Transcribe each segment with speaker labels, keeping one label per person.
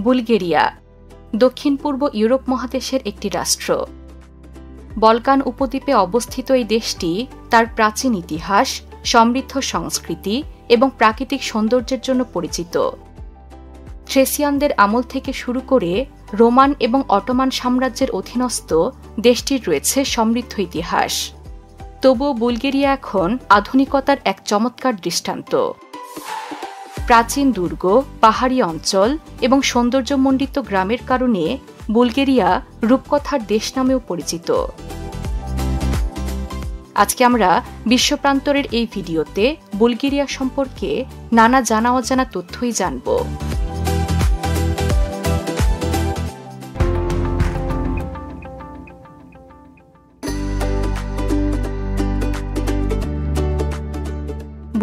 Speaker 1: Bulgaria দক্ষিণ পূর্ব Europe মহাদেশের একটি রাষ্ট্র। বলকান উপদ্বীপে অবস্থিত এই দেশটি তার প্রাচীন ইতিহাস, সমৃদ্ধ সংস্কৃতি এবং প্রাকৃতিক সৌন্দর্যের জন্য পরিচিত। থ্রেসিয়ানদের আমল থেকে শুরু করে রোমান এবং অটোমান সাম্রাজ্যের অধীনস্থ দেশটির রয়েছে সমৃদ্ধ ইতিহাস। তবুও বুলগেরিয়া এখন আধুনিকতার এক চমৎকার দৃষ্টান্ত। প্রাচীন দুর্গ, পাহাড়ি অঞ্চল এবং সৌন্দর্যমণ্ডিত গ্রামের কারণে বুলগেরিয়া রূপকথার দেশ নামেও পরিচিত। আজকে আমরা বিশ্বপ্রান্তরের এই ভিডিওতে বুলগেরিয়া সম্পর্কে নানা জানা অজানা তথ্যই জানব।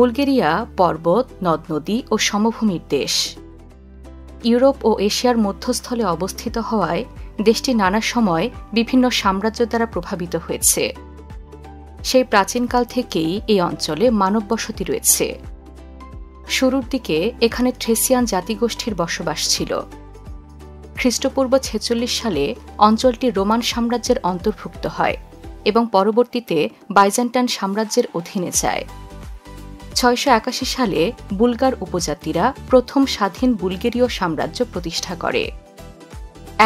Speaker 1: বুলগেরিয়া পর্বত, নদ-নদী ও সমভূমির দেশ। ইউরোপ ও এশিয়ার মধ্যস্থলে অবস্থিত হওয়ায় দেশটি নানা সময় বিভিন্ন সাম্রাজ্য দ্বারা প্রভাবিত হয়েছে। সেই প্রাচীনকাল থেকেই এই অঞ্চলে মানব বসতি রয়েছে। শুরুর দিকে এখানে থ্রেসিয়ান জাতিগোষ্ঠীর বসবাস ছিল। খ্রিস্টপূর্ব 46 সালে অঞ্চলটি রোমান সাম্রাজ্যের অন্তর্ভুক্ত হয় এবং পরবর্তীতে বাইজেন্টাইন সাম্রাজ্যের অধীনে যায়। 681 সালে বুলগার উপজাতিরা প্রথম স্বাধীন বুলগেরীয় সাম্রাজ্য প্রতিষ্ঠা করে।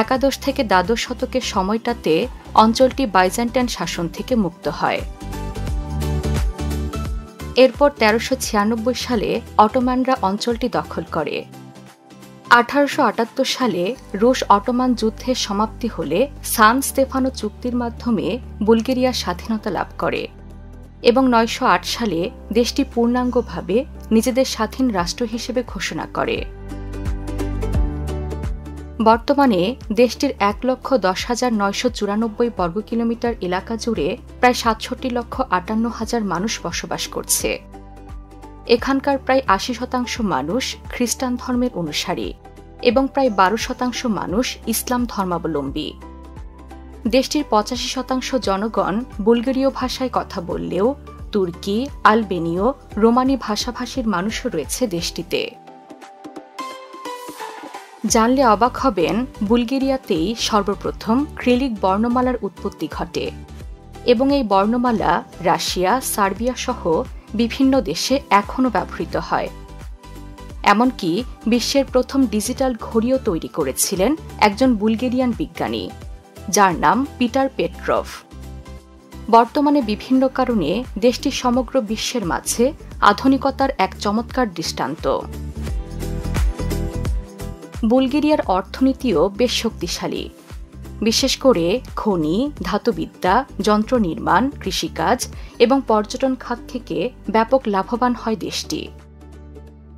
Speaker 1: একাদশ থেকে দ্বাদশ শতকের সময়টাতে অঞ্চলটি বাইজেন্টাইন শাসন থেকে মুক্ত হয়। এরপর 1396 সালে অটোমানরা অঞ্চলটি দখল করে। 1878 সালে রুশ অটোমান যুদ্ধের সমাপ্তি হলে সান স্তেফানো চুক্তির মাধ্যমে বুলগেরিয়া স্বাধীনতা লাভ করে এবং 908 সালে দেশটি পূর্ণাঙ্গভাবে নিজেদের স্বাধীন রাষ্ট্র হিসেবে ঘোষণা করে। বর্তমানে দেশটির 1,10,994 বর্গ কিলোমিটার এলাকা জুড়ে প্রায় 67,58,000 মানুষ বসবাস করছে। এখানকার প্রায় 80% মানুষ খ্রিস্টান ধর্মের অনুসারী এবং প্রায় 12% মানুষ ইসলাম ধর্মাবলম্বী। দেশটির 85% জনগণ বুলগেরীয় ভাষায় কথা বললেও তুর্কি, আলবেনীয়, রোমানি ভাষাভাষীর মানুষও রয়েছে দেশটিতে। জানলে অবাক হবেন, বুলগেরিয়াতেই সর্বপ্রথম ক্রিলিক বর্ণমালার উৎপত্তি ঘটে এবং এই বর্ণমালা রাশিয়া, সার্বিয়া সহ বিভিন্ন দেশে এখনও ব্যবহৃত হয়। এমনকি বিশ্বের প্রথম ডিজিটাল ঘড়িও তৈরি করেছিলেন একজন বুলগেরিয়ান বিজ্ঞানী, যার নাম পিটার পেট্রভ। বর্তমানে বিভিন্ন কারণে দেশটি সমগ্র বিশ্বের মাঝে আধুনিকতার এক চমৎকার দৃষ্টান্ত। বুলগেরিয়ার অর্থনীতিও বেশ শক্তিশালী। বিশেষ করে খনি, ধাতুবিদ্যা, যন্ত্র নির্মাণ, কৃষিকাজ এবং পর্যটন খাত থেকে ব্যাপক লাভবান হয় দেশটি।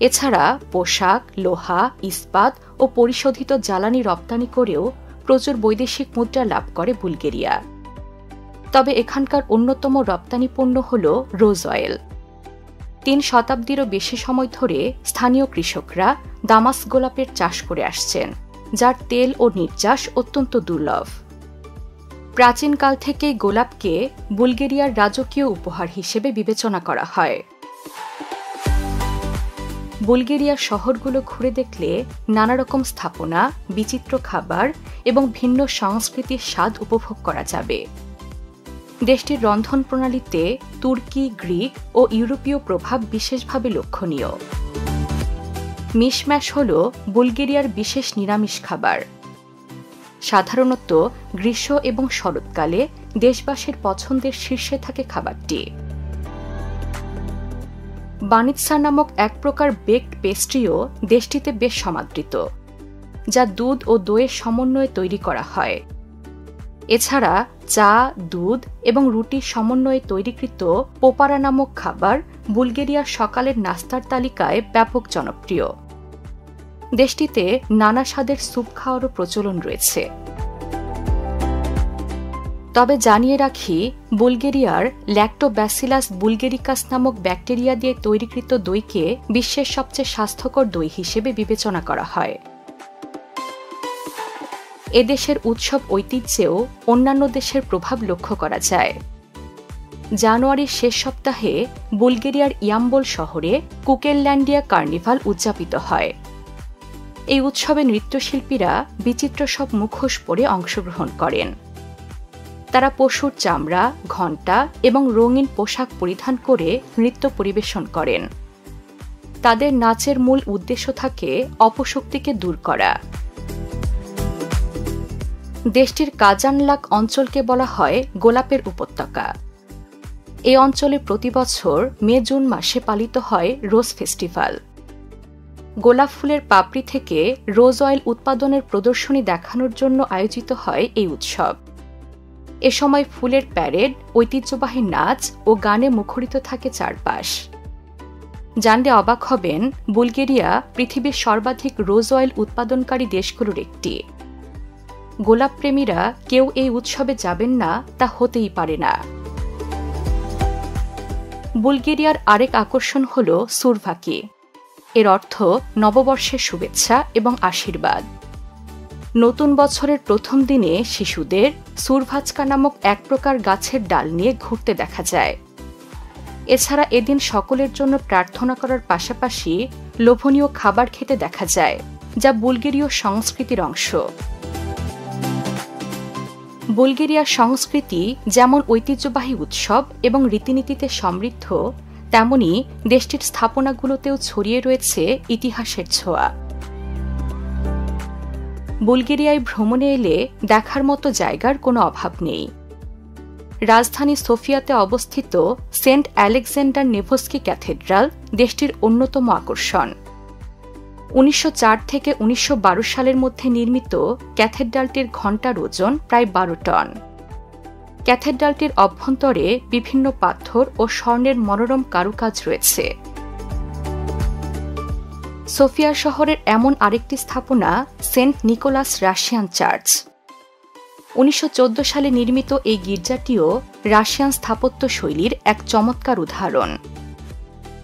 Speaker 1: এছাড়া পোশাক, লোহা, ইস্পাত ও পরিশোধিত জ্বালানি রপ্তানি করেও প্রচুর বৈদেশিক মুদ্রা লাভ করে বুলগেরিয়া। তবে এখানকার অন্যতম রপ্তানি পণ্য হল রোজ অয়েল। 3 শতাব্দীরও বেশি সময় ধরে স্থানীয় কৃষকরা দামাস গোলাপের চাষ করে আসছেন, যার তেল ও নির্যাস অত্যন্ত দুর্লভ। প্রাচীনকাল থেকেই গোলাপকে বুলগেরিয়ার রাজকীয় উপহার হিসেবে বিবেচনা করা হয়। বুলগেরিয়ার শহরগুলো ঘুরে দেখলে নানা রকম স্থাপনা, বিচিত্র খাবার এবং ভিন্ন সংস্কৃতির স্বাদ উপভোগ করা যাবে। দেশটির রন্ধন প্রণালীতে তুর্কি, গ্রিক ও ইউরোপীয় প্রভাব বিশেষভাবে লক্ষণীয়। মিশম্যাশ হল বুলগেরিয়ার বিশেষ নিরামিষ খাবার। সাধারণত গ্রীষ্ম এবং শরৎকালে দেশবাসীর পছন্দের শীর্ষে থাকে খাবারটি। বানিৎসা নামক এক প্রকার বেকড পেস্ট্রিও দেশটিতে বেশ সমাদৃত, যা দুধ ও দইয়ের সমন্বয়ে তৈরি করা হয়। এছাড়া চা, দুধ এবং রুটির সমন্বয়ে তৈরিকৃত পোপারা নামক খাবার বুলগেরিয়ার সকালের নাস্তার তালিকায় ব্যাপক জনপ্রিয়। দেশটিতে নানা স্বাদের স্যুপ খাওয়ারও প্রচলন রয়েছে। তবে জানিয়ে রাখি, বুলগেরিয়ার ল্যাক্টোব্যাসিলাস বুলগেরিকাস নামক ব্যাকটেরিয়া দিয়ে তৈরিকৃত দইকে বিশ্বের সবচেয়ে স্বাস্থ্যকর দই হিসেবে বিবেচনা করা হয়। এদেশের উৎসব ঐতিহ্যেও অন্যান্য দেশের প্রভাব লক্ষ্য করা যায়। জানুয়ারির শেষ সপ্তাহে বুলগেরিয়ার ইয়াম্বল শহরে কুকেলল্যান্ডিয়া কার্নিভাল উদযাপিত হয়। এই উৎসবে নৃত্যশিল্পীরা বিচিত্র সব মুখোশ পরে অংশগ্রহণ করেন। তারা পশুর চামড়া, ঘণ্টা এবং রঙিন পোশাক পরিধান করে নৃত্য পরিবেশন করেন। তাদের নাচের মূল উদ্দেশ্য থাকে অপশক্তিকে দূর করা। দেশটির কাজানলাক অঞ্চলকে বলা হয় গোলাপের উপত্যকা। এই অঞ্চলে প্রতি বছর মে-জুন মাসে পালিত হয় রোজ ফেস্টিভ্যাল। গোলাপ ফুলের পাপড়ি থেকে রোজ অয়েল উৎপাদনের প্রদর্শনী দেখানোর জন্য আয়োজিত হয় এই উৎসব। এ সময় ফুলের প্যারেড, ঐতিহ্যবাহী নাচ ও গানে মুখরিত থাকে চারপাশ। জানলে অবাক হবেন, বুলগেরিয়া পৃথিবীর সর্বাধিক রোজ অয়েল উৎপাদনকারী দেশগুলোর একটি। গোলাপপ্রেমীরা কেউ এই উৎসবে যাবেন না তা হতেই পারে না। বুলগেরিয়ার আরেক আকর্ষণ হল সুরভাকি। এর অর্থ নববর্ষের শুভেচ্ছা এবং আশীর্বাদ। নতুন বছরের প্রথম দিনে শিশুদের সুরভাচকা নামক এক প্রকার গাছের ডাল নিয়ে ঘুরতে দেখা যায়। এছাড়া এদিন সকলের জন্য প্রার্থনা করার পাশাপাশি লোভনীয় খাবার খেতে দেখা যায়, যা বুলগেরীয় সংস্কৃতির অংশ। বুলগেরিয়ার সংস্কৃতি যেমন ঐতিহ্যবাহী উৎসব এবং রীতিনীতিতে সমৃদ্ধ, তেমনি দেশটির স্থাপনাগুলোতেও ছড়িয়ে রয়েছে ইতিহাসের ছোঁয়া। বুলগেরিয়ায় ভ্রমণে এলে দেখার মতো জায়গার কোনো অভাব নেই। রাজধানী সোফিয়াতে অবস্থিত সেন্ট আলেকজান্ডার নেভস্কি ক্যাথেড্রাল দেশটির অন্যতম আকর্ষণ। 1904 থেকে 1912 সালের মধ্যে নির্মিত ক্যাথেড্রালটির ঘণ্টার ওজন প্রায় 12 টন। ক্যাথেড্রালটির অভ্যন্তরে বিভিন্ন পাথর ও স্বর্ণের মনোরম কারুকাজ রয়েছে। সোফিয়া শহরের এমন আরেকটি স্থাপনা সেন্ট নিকোলাস রাশিয়ান চার্চ। 1914 সালে নির্মিত এই গির্জাটিও রাশিয়ান স্থাপত্য শৈলীর এক চমৎকার উদাহরণ।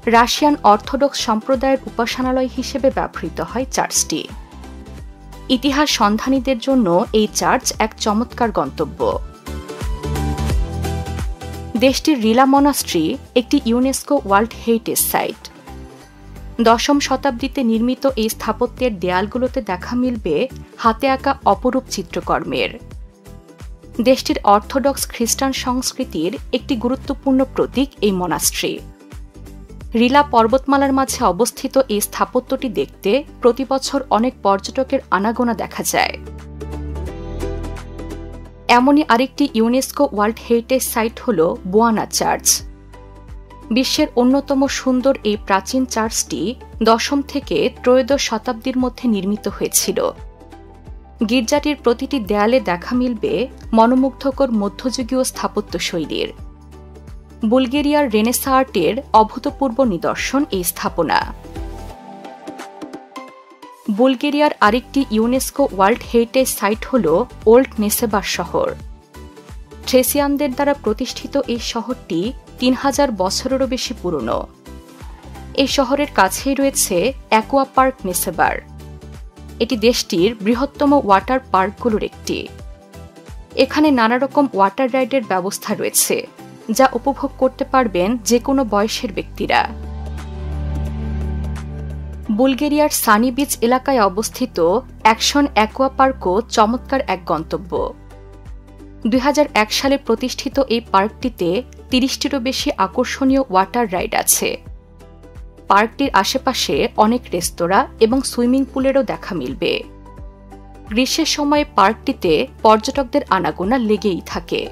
Speaker 1: রাশিয়ান অর্থোডক্স সম্প্রদায়ের উপাসনালয় হিসেবে ব্যবহৃত হয় চার্চটি। ইতিহাস সন্ধানীদের জন্য এই চার্চ এক চমৎকার গন্তব্য। দেশটির রিলা মনাস্ট্রি একটি ইউনেস্কো ওয়ার্ল্ড হেরিটেজ সাইট। 10ম শতাব্দীতে নির্মিত এই স্থাপত্যের দেয়ালগুলোতে দেখা মিলবে হাতে আঁকা অপরূপ চিত্রকর্মের। দেশটির অর্থোডক্স খ্রিস্টান সংস্কৃতির একটি গুরুত্বপূর্ণ প্রতীক এই মনাস্ট্রি। রিলা পর্বতমালার মাঝে অবস্থিত এই স্থাপত্যটি দেখতে প্রতি বছর অনেক পর্যটকের আনাগোনা দেখা যায়। এমনই আরেকটি ইউনেস্কো ওয়ার্ল্ড হেরিটেজ সাইট হল বোয়ানা চার্চ। বিশ্বের অন্যতম সুন্দর এই প্রাচীন চার্চটি 10ম থেকে 13শ শতাব্দীর মধ্যে নির্মিত হয়েছিল। গির্জাটির প্রতিটি দেয়ালে দেখা মিলবে মনোমুগ্ধকর মধ্যযুগীয় স্থাপত্য শৈলীর। বুলগেরিয়ার রেনেসাঁ আর্টের অভূতপূর্ব নিদর্শন এই স্থাপনা। বুলগেরিয়ার আরেকটি ইউনেস্কো ওয়ার্ল্ড হেরিটেজ সাইট হল ওল্ড নেসেবার শহর। থ্রেসিয়ানদের দ্বারা প্রতিষ্ঠিত এই শহরটি 3000 বছরেরও বেশি পুরনো। এই শহরের কাছেই রয়েছে অ্যাকোয়া পার্ক নেসেবার। এটি দেশটির বৃহত্তম ওয়াটার পার্কগুলোর একটি। এখানে নানা রকম ওয়াটার রাইডের ব্যবস্থা রয়েছে, যা উপভোগ করতে পারবেন যে কোনো বয়সের ব্যক্তিরা। বুলগেরিয়ার সানি বিচ এলাকায় অবস্থিত অ্যাকশন অ্যাকোয়া পার্কও চমৎকার এক গন্তব্য। 2001 সালে প্রতিষ্ঠিত এই পার্কটিতে 30টিরও বেশি আকর্ষণীয় ওয়াটার রাইড আছে। পার্কটির আশেপাশে অনেক রেস্তোরাঁ এবং সুইমিং পুলেরও দেখা মিলবে। গ্রীষ্মের সময়ে পার্কটিতে পর্যটকদের আনাগোনা লেগেই থাকে।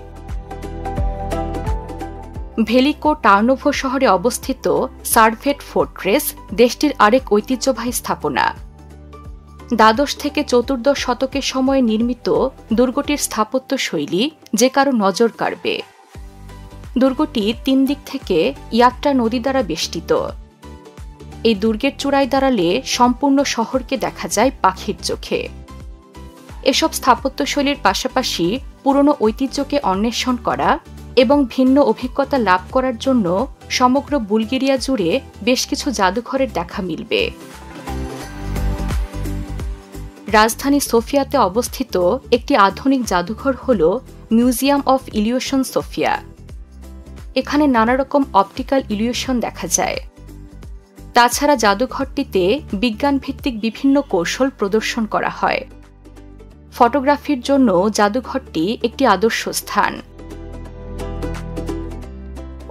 Speaker 1: ভেলিকো টার্নোভো শহরে অবস্থিত সার্ভেট ফোর্ট্রেস দেশটির আরেক ঐতিহ্যবাহী স্থাপনা। দ্বাদশ থেকে চতুর্দশ শতকের সময়ে নির্মিত দুর্গটির স্থাপত্য শৈলী যে কারো নজর কাড়বে। দুর্গটি 3 দিক থেকে ইয়াট্টা নদী দ্বারা বেষ্টিত। এই দুর্গের চূড়ায় দাঁড়ালে সম্পূর্ণ শহরকে দেখা যায় পাখির চোখে। এসব স্থাপত্যশৈলীর পাশাপাশি পুরনো ঐতিহ্যকে অন্বেষণ করা এবং ভিন্ন অভিজ্ঞতা লাভ করার জন্য সমগ্র বুলগেরিয়া জুড়ে বেশ কিছু জাদুঘরের দেখা মিলবে। রাজধানী সোফিয়াতে অবস্থিত একটি আধুনিক জাদুঘর হল মিউজিয়াম অফ ইলিউশন সোফিয়া। এখানে নানা রকম অপটিক্যাল ইলিউশন দেখা যায়। তাছাড়া জাদুঘরটিতে বিজ্ঞানভিত্তিক বিভিন্ন কৌশল প্রদর্শন করা হয়। ফটোগ্রাফির জন্য জাদুঘরটি একটি আদর্শ স্থান।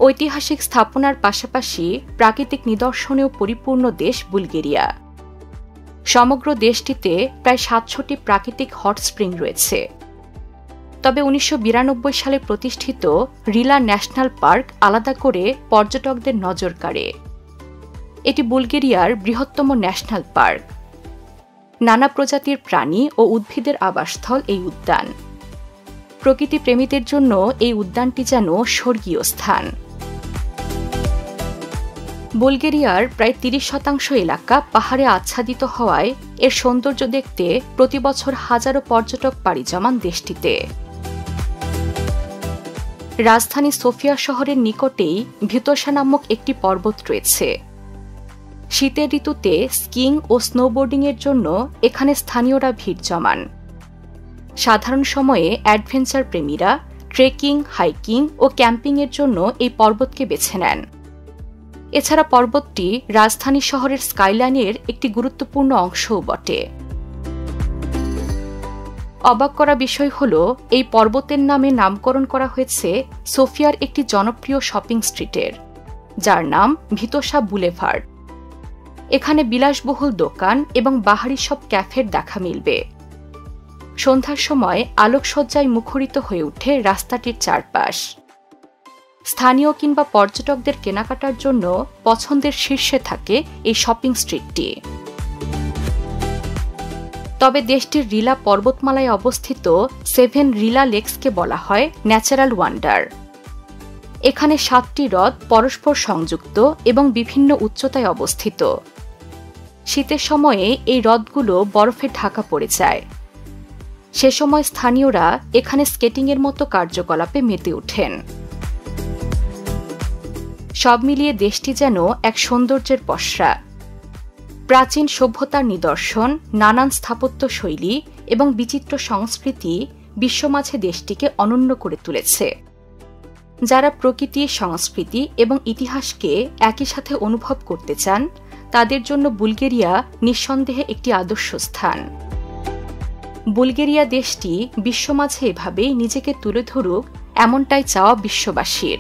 Speaker 1: ঐতিহাসিক স্থাপনার পাশাপাশি প্রাকৃতিক নিদর্শনেও পরিপূর্ণ দেশ বুলগেরিয়া। সমগ্র দেশটিতে প্রায় ৭০০টি প্রাকৃতিক হট স্প্রিং রয়েছে। তবে ১৯৯২ সালে প্রতিষ্ঠিত রিলা ন্যাশনাল পার্ক আলাদা করে পর্যটকদের নজর কাড়ে। এটি বুলগেরিয়ার বৃহত্তম ন্যাশনাল পার্ক। নানা প্রজাতির প্রাণী ও উদ্ভিদের আবাসস্থল এই উদ্যান। প্রকৃতি প্রেমীদের জন্য এই উদ্যানটি যেন স্বর্গীয় স্থান। বুলগেরিয়ার প্রায় ৩০% এলাকা পাহাড়ে আচ্ছাদিত হওয়ায় এর সৌন্দর্য দেখতে প্রতিবছর হাজারো পর্যটক পাড়ি জমান দেশটিতে। রাজধানী সোফিয়া শহরের নিকটেই ভিতোসা নামক একটি পর্বত রয়েছে। শীতের ঋতুতে স্কিং ও স্নোবোর্ডিংয়ের জন্য এখানে স্থানীয়রা ভিড় জমান। সাধারণ সময়ে অ্যাডভেঞ্চার প্রেমীরা ট্রেকিং, হাইকিং ও ক্যাম্পিংয়ের জন্য এই পর্বতকে বেছে নেন। এছাড়া পর্বতটি রাজধানী শহরের স্কাইলাইনের একটি গুরুত্বপূর্ণ অংশও বটে। অবাক করা বিষয় হল, এই পর্বতের নামে নামকরণ করা হয়েছে সোফিয়ার একটি জনপ্রিয় শপিং স্ট্রিটের, যার নাম ভিতোসা বুলেভার্ড। এখানে বিলাসবহুল দোকান এবং বাহারি সব ক্যাফের দেখা মিলবে। সন্ধ্যার সময় আলোকসজ্জায় মুখরিত হয়ে ওঠে রাস্তাটির চারপাশ। স্থানীয় কিংবা পর্যটকদের কেনাকাটার জন্য পছন্দের শীর্ষে থাকে এই শপিং স্ট্রিটটি। তবে দেশটির রিলা পর্বতমালায় অবস্থিত 7 রিলা লেকসকে বলা হয় ন্যাচারাল ওয়ান্ডার। এখানে 7টি হ্রদ পরস্পর সংযুক্ত এবং বিভিন্ন উচ্চতায় অবস্থিত। শীতের সময়ে এই হ্রদগুলো বরফে ঢাকা পড়ে যায়। সে সময় স্থানীয়রা এখানে স্কেটিংয়ের মতো কার্যকলাপে মেতে ওঠেন। সব মিলিয়ে দেশটি যেন এক সৌন্দর্যের পসরা। প্রাচীন সভ্যতার নিদর্শন, নানান স্থাপত্য শৈলী এবং বিচিত্র সংস্কৃতি বিশ্বমাঝে দেশটিকে অনন্য করে তুলেছে। যারা প্রকৃতি, সংস্কৃতি এবং ইতিহাসকে একই সাথে অনুভব করতে চান, তাদের জন্য বুলগেরিয়া নিঃসন্দেহে একটি আদর্শ স্থান। বুলগেরিয়া দেশটি বিশ্বমাঝে এভাবেই নিজেকে তুলে ধরুক, এমনটাই চাওয়া বিশ্ববাসীর।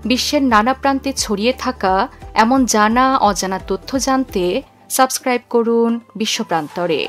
Speaker 1: বিশ্বের নানা প্রান্তে ছড়িয়ে থাকা এমন জানা অজানা তথ্য জানতে সাবস্ক্রাইব করুন বিশ্বপ্রান্তরে।